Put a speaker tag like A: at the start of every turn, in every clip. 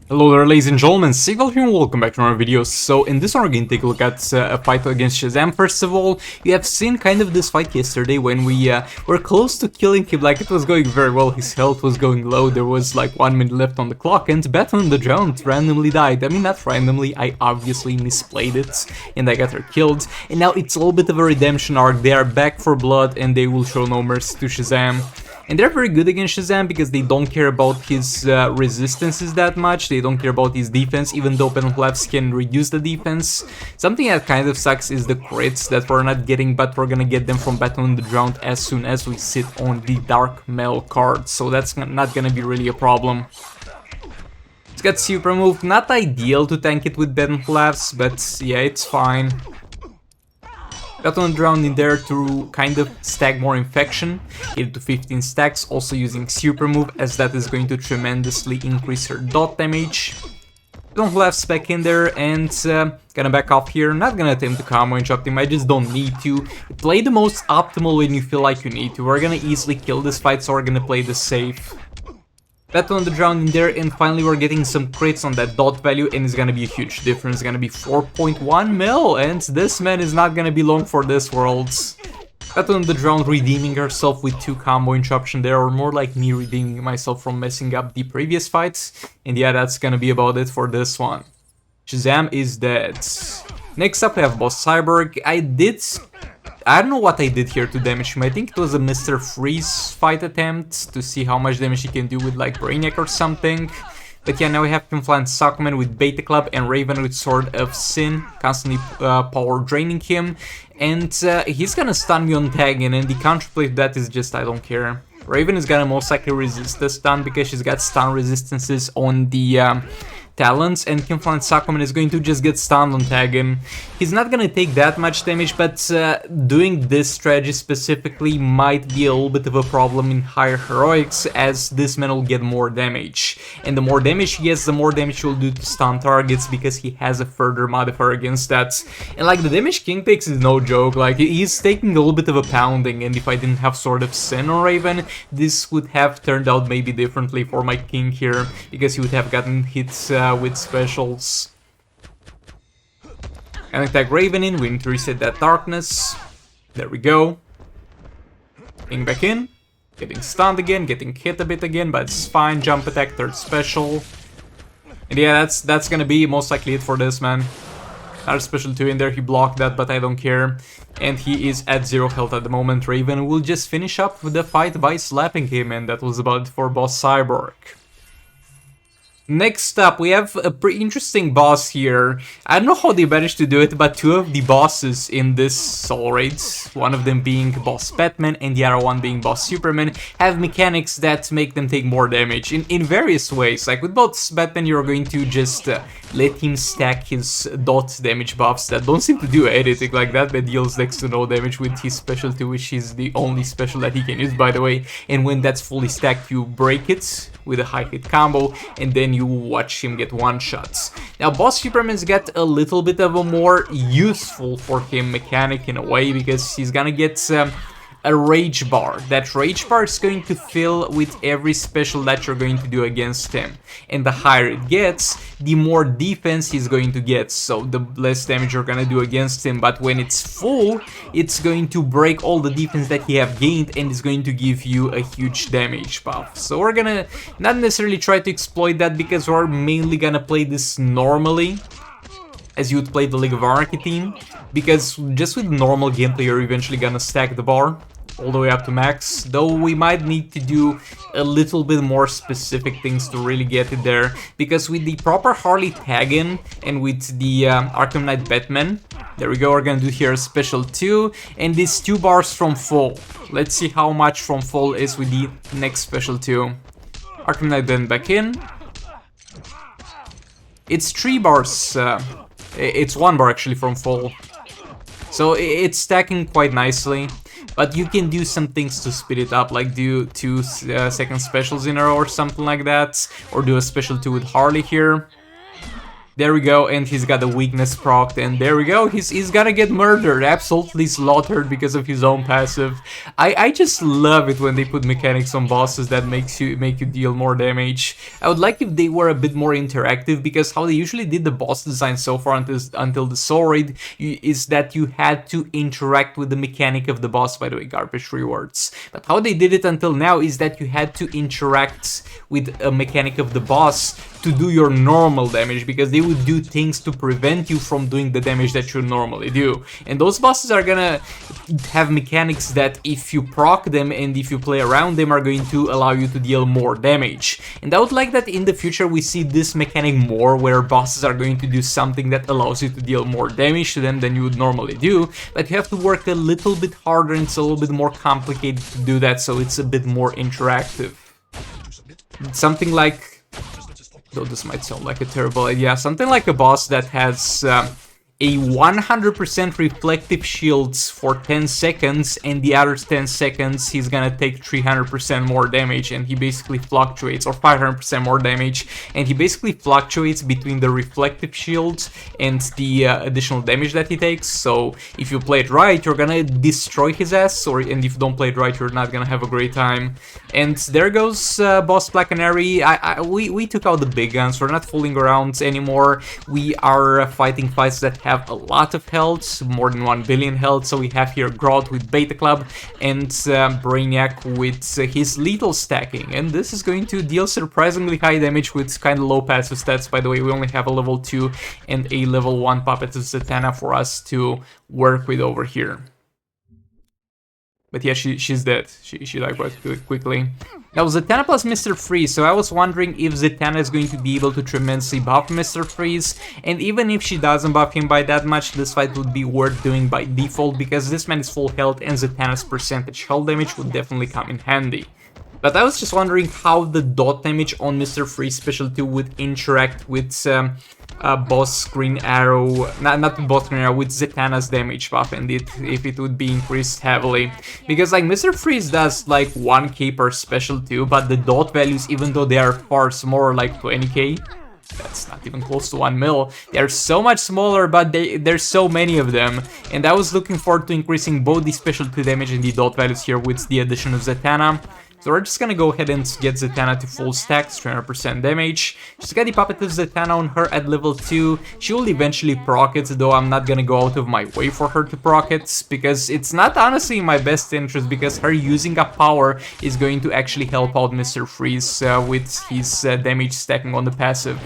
A: Hello there, ladies and gentlemen, Cyborg here and welcome back to another video. So in this one we're going to take a look at a fight against Shazam. First of all, you have seen kind of this fight yesterday when we were close to killing him. Like, it was going very well, his health was going low, there was like 1 minute left on the clock, and Batman the Drowned randomly died. I mean, not randomly, I obviously misplayed it and I got her killed. And now it's a little bit of a redemption arc. They are back for blood and they will show no mercy to Shazam. And they're very good against Shazam because they don't care about his resistances that much, they don't care about his defense, even though Penflaps can reduce the defense. Something that kind of sucks is the crits that we're not getting, but we're gonna get them from Batman the Drowned as soon as we sit on the Dark Mail card, so that's not gonna be really a problem. It's got super move, not ideal to tank it with Penflaps, but yeah, it's fine. Got on Drowned in there to kind of stack more infection, hit it to 15 stacks, also using super move as that is going to tremendously increase her dot damage. Don't left back in there and gonna back off here, not gonna attempt to combo and chop him, I just don't need to. Play the most optimal when you feel like you need to, we're gonna easily kill this fight, so we're gonna play the safe. Battle on the Drowned in there, and finally we're getting some crits on that dot value, and it's gonna be a huge difference. It's gonna be 4.1 mil, and this man is not gonna be long for this world. Battle on the Drowned redeeming herself with 2 combo interruption there, or more like me redeeming myself from messing up the previous fights. And yeah, that's gonna be about it for this one. Shazam is dead. Next up we have Boss Cyborg. I don't know what I did here to damage him. I think it was a Mr. Freeze fight attempt to see how much damage he can do with like Brainiac or something. But yeah, now we have Pinflant Sockman with Beta Club and Raven with Sword of Sin, constantly power draining him. And he's gonna stun me on tagging, and the counterplay to that is just I don't care. Raven is gonna most likely resist the stun because she's got stun resistances on the talents, and Pinflant Sockman is going to just get stunned on tagging. He's not gonna take that much damage, but doing this strategy specifically might be a little bit of a problem in higher heroics, as this man will get more damage. And the more damage he gets, the more damage he will do to stun targets, because he has a further modifier against that. And like, the damage King takes is no joke, like he's taking a little bit of a pounding, and if I didn't have Sword of Sin on Raven, this would have turned out maybe differently for my King here, because he would have gotten hits with specials. And attack Raven in, we need to reset that darkness. There we go. Getting back in, getting stunned again, getting hit a bit again, but it's fine. Jump attack, third special. And yeah, that's gonna be most likely it for this man. Another special 2 in there, he blocked that, but I don't care. And he is at 0 health at the moment. Raven will just finish up the fight by slapping him, and that was about it for Boss Cyborg. Next up, we have a pretty interesting boss here. I don't know how they managed to do it, but 2 of the bosses in this Soul Raid, one of them being Boss Batman and the other one being Boss Superman, have mechanics that make them take more damage in various ways. Like with Boss Batman, you're going to just let him stack his dot damage buffs that don't seem to do anything. Like that deals next to no damage with his special 2, which is the only special that he can use, by the way. And when that's fully stacked, you break it with a high hit combo, and then you watch him get one-shots. Now, Boss Superman's got a little bit of a more useful for him mechanic in a way, because he's gonna get a rage bar. That rage bar is going to fill with every special that you're going to do against him. And the higher it gets, the more defense he's going to get, so the less damage you're gonna do against him. But when it's full, it's going to break all the defense that you have gained, and it's going to give you a huge damage buff. So we're gonna not necessarily try to exploit that, because we're mainly gonna play this normally, as you would play the League of Anarchy team, because just with normal gameplay you're eventually gonna stack the bar all the way up to max, though we might need to do a little bit more specific things to really get it there, because with the proper Harley tag-in and with the Arkham Knight Batman, there we go, we're gonna do here a special 2, and these 2 bars from full. Let's see how much from full is with the next special 2. Arkham Knight Batman back in. It's 3 bars, it's 1 bar actually from full. So it's stacking quite nicely. But you can do some things to speed it up, like do 2 second specials in a row or something like that, or do a special 2 with Harley here. There we go, and he's got a weakness proc, and there we go, he's gonna get murdered, absolutely slaughtered because of his own passive. I just love it when they put mechanics on bosses that make you deal more damage. I would like if they were a bit more interactive, because how they usually did the boss design so far until the soul raid is that you had to interact with the mechanic of the boss. By the way, garbage rewards. But how they did it until now is that you had to interact with a mechanic of the boss to do your normal damage, because they would do things to prevent you from doing the damage that you normally do. And those bosses are gonna have mechanics that, if you proc them and if you play around them, are going to allow you to deal more damage. And I would like that in the future we see this mechanic more, where bosses are going to do something that allows you to deal more damage to them than you would normally do, but you have to work a little bit harder and it's a little bit more complicated to do that, so it's a bit more interactive. Something like, though this might sound like a terrible idea, something like a boss that has a 100% reflective shields for 10 seconds, and the other 10 seconds he's gonna take 300% more damage, and he basically fluctuates, or 500% more damage, and he basically fluctuates between the reflective shields and the additional damage that he takes. So if you play it right, you're gonna destroy his ass, and if you don't play it right, you're not gonna have a great time. And there goes boss Black Canary. We took out the big guns, we're not fooling around anymore, we are fighting fights that have a lot of health, more than 1 billion health. So we have here Grodd with Beta Club and Brainiac with his lethal stacking, and this is going to deal surprisingly high damage with kind of low passive stats. By the way, we only have a level 2 and a level 1 puppet of Zatanna for us to work with over here. But yeah, she's dead. She died quite quickly. Now, Zatanna plus Mr. Freeze, so I was wondering if Zatanna is going to be able to tremendously buff Mr. Freeze, and even if she doesn't buff him by that much, this fight would be worth doing by default, because this man is full health and Zatanna's percentage health damage would definitely come in handy. But I was just wondering how the dot damage on Mr. Freeze Special 2 would interact with Boss Green Arrow, not Boss Green Arrow, with Zatanna's damage buff, and if it would be increased heavily. Because like Mr. Freeze does like 1k per Special 2, but the dot values, even though they are far smaller, like 20k, that's not even close to 1 mil. They're so much smaller, but there's so many of them. And I was looking forward to increasing both the Special 2 damage and the dot values here with the addition of Zatanna. So we're just gonna go ahead and get Zatanna to full stacks, 300% damage. She's got the puppet of Zatanna on her at level 2. She will eventually proc it, though I'm not gonna go out of my way for her to proc it, because it's not honestly in my best interest, because her using up power is going to actually help out Mr. Freeze with his damage stacking on the passive.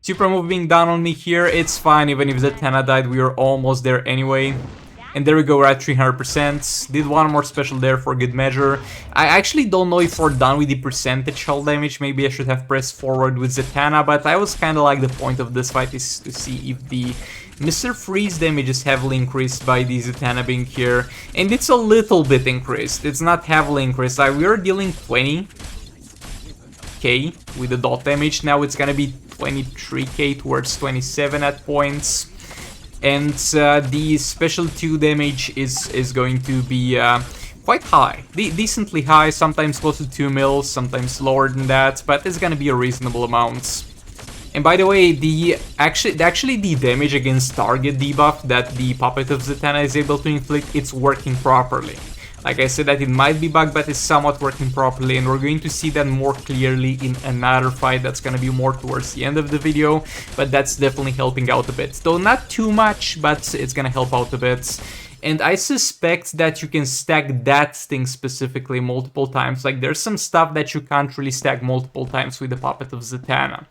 A: Super move being done on me here, it's fine, even if Zatanna died, we were almost there anyway. And there we go, we're at 300%. Did one more special there for good measure. I actually don't know if we're done with the percentage health damage. Maybe I should have pressed forward with Zatanna, but I was kind of like the point of this fight is to see if the Mr. Freeze damage is heavily increased by the Zatanna being here. And it's a little bit increased. It's not heavily increased. Like, we are dealing 20k with the dot damage. Now it's gonna be 23k towards 27 at points. And the Special 2 damage is going to be quite high, decently high, sometimes close to 2 mils, sometimes lower than that, but it's gonna be a reasonable amount. And by the way, actually the damage against target debuff that the puppet of Zatanna is able to inflict, it's working properly. Like I said, that it might be bugged, but it's somewhat working properly, and we're going to see that more clearly in another fight that's gonna be more towards the end of the video, but that's definitely helping out a bit. Though not too much, but it's gonna help out a bit. And I suspect that you can stack that thing specifically multiple times. Like, there's some stuff that you can't really stack multiple times with the puppet of Zatanna.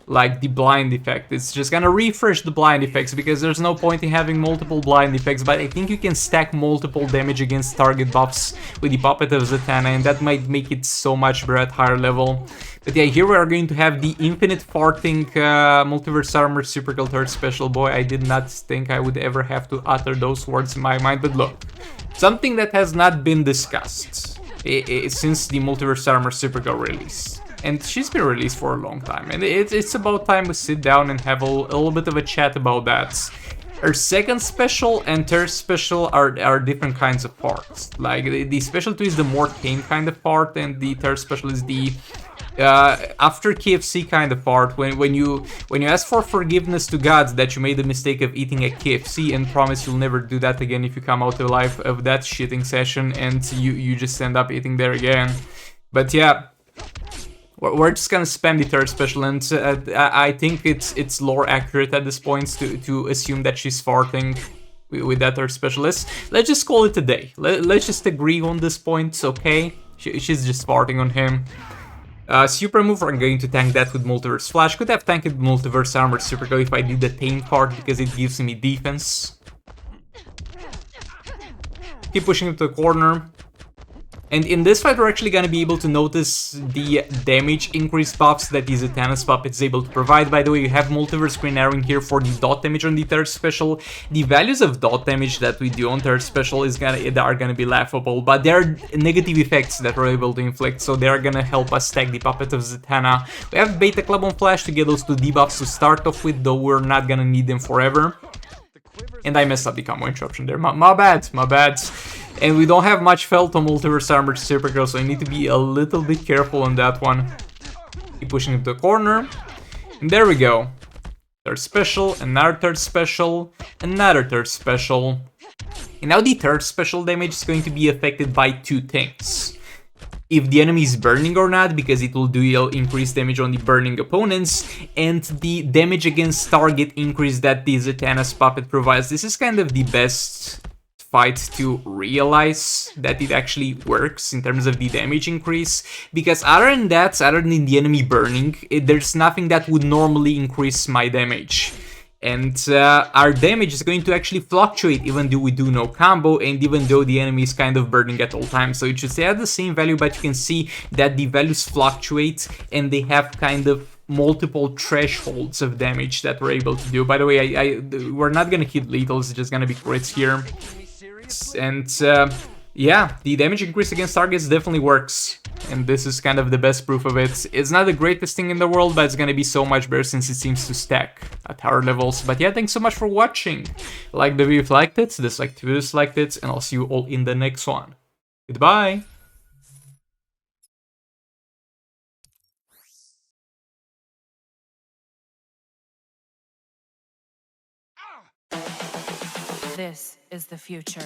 A: Like the blind effect, it's just gonna refresh the blind effects, because there's no point in having multiple blind effects, but I think you can stack multiple damage against target buffs with the puppet of Zatanna, and that might make it so much better at higher level. But yeah, here we are going to have the infinite farting Multiverse Supergirl 3rd Special. Boy, I did not think I would ever have to utter those words in my mind, but look, something that has not been discussed since the Multiverse Supergirl release. And she's been released for a long time, and it's about time we sit down and have a little bit of a chat about that. Her second special and third special are different kinds of parts. Like, the Special 2 is the more tame kind of part, and the third special is the after KFC kind of part, when you ask for forgiveness to God that you made the mistake of eating at KFC and promise you'll never do that again if you come out alive of that shitting session, and you just end up eating there again. But yeah, we're just gonna spam the third special, and I think it's lore accurate at this point to assume that she's farting with that third specialist. Let's just call it a day. Let's just agree on this point, okay? She's just farting on him. Super move, I'm going to tank that with Multiverse Flash. Could have tanked Multiverse Armor Supergirl if I did the tame part, because it gives me defense. Keep pushing him to the corner. And in this fight, we're actually gonna be able to notice the damage increase buffs that the Zatanna's puppet is able to provide. By the way, you have Multiverse Green Arrow here for the dot damage on the third special. The values of dot damage that we do on third special are gonna be laughable, but there are negative effects that we're able to inflict, so they are gonna help us stack the puppet of Zatanna. We have Beta Club on Flash to get those two debuffs to start off with, though we're not gonna need them forever. And I messed up the combo interruption there. My bad. And we don't have much felt on Multiverse Armored Supergirl, so I need to be a little bit careful on that one. Keep pushing into the corner. And there we go. Third special, another third special, another third special. And now the third special damage is going to be affected by two things. If the enemy is burning or not, because it will deal increased damage on the burning opponents, and the damage against target increase that the Zatanna's puppet provides. This is kind of the best fight to realize that it actually works in terms of the damage increase, because other than that, other than the enemy burning, there's nothing that would normally increase my damage. And our damage is going to actually fluctuate even though we do no combo, and even though the enemy is kind of burning at all times. So it should stay at the same value, but you can see that the values fluctuate and they have kind of multiple thresholds of damage that we're able to do. By the way, we're not gonna hit lethals, it's just gonna be crits here. And yeah, the damage increase against targets definitely works. And this is kind of the best proof of it. It's not the greatest thing in the world, but it's gonna be so much better since it seems to stack at higher levels. But yeah, thanks so much for watching. Like the video if you liked it, dislike the video if you disliked it, and I'll see you all in the next one. Goodbye!
B: This is the future.